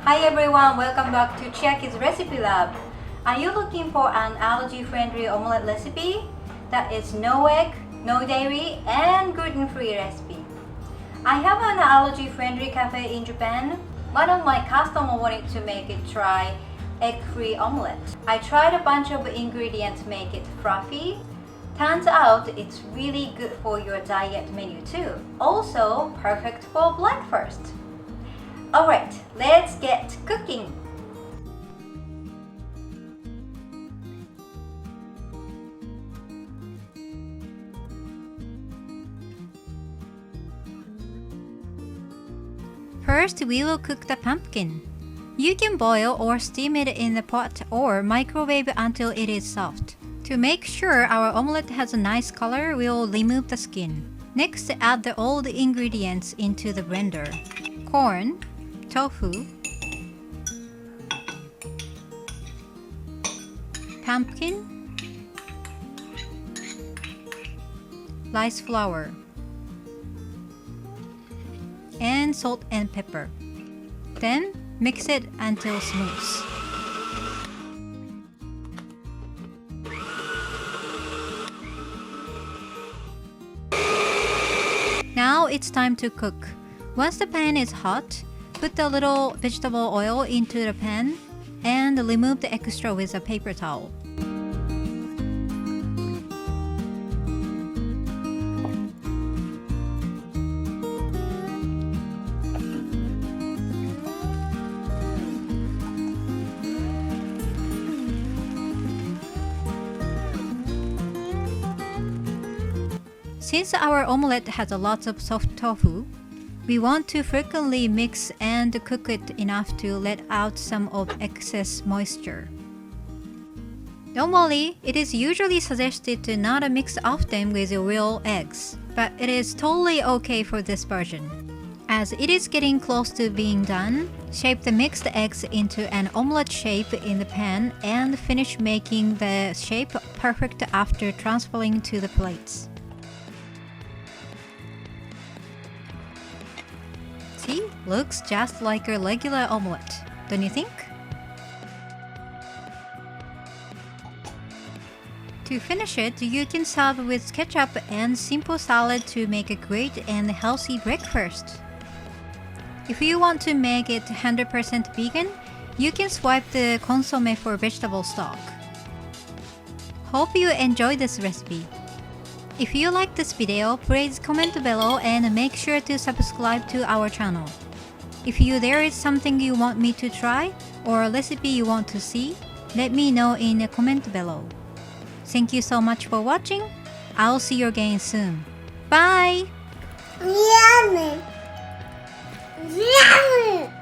Hi everyone, welcome back to Chiaki's Recipe Lab. Are you looking for an allergy-friendly omelette recipe that is no egg, no dairy, and gluten-free recipe? I have an allergy-friendly cafe in Japan. One of my customers wanted to make it try egg-free omelette. I tried a bunch of ingredients to make it fluffy. Turns out it's really good for your diet menu too. Also perfect for breakfast. Alright, let's get cooking! First, we will cook the pumpkin. You can boil or steam it in the pot or microwave until it is soft. To make sure our omelette has a nice color, we will remove the skin. Next, add all the ingredients into the blender. Corn, tofu, pumpkin, rice flour, and salt and pepper. Then mix it until smooth. Now it's time to cook. Once the pan is hot, put the little vegetable oil into the pan and remove the extra with a paper towel. Since our omelette has a lot of soft tofu, we want to frequently mix and cook it enough to let out some of excess moisture. Normally, it is usually suggested to not mix often with real eggs, but it is totally okay for this version. As it is getting close to being done, shape the mixed eggs into an omelette shape in the pan and finish making the shape perfect after transferring to the plates. See, looks just like a regular omelette, don't you think? To finish it, you can serve with ketchup and simple salad to make a great and healthy breakfast. If you want to make it 100% vegan, you can swipe the consomme for vegetable stock. Hope you enjoyed this recipe. If you like this video, please comment below and make sure to subscribe to our channel. If there is something you want me to try or a recipe you want to see, let me know in a comment below. Thank you so much for watching. I'll see you again soon. Bye! Yummy! Yummy!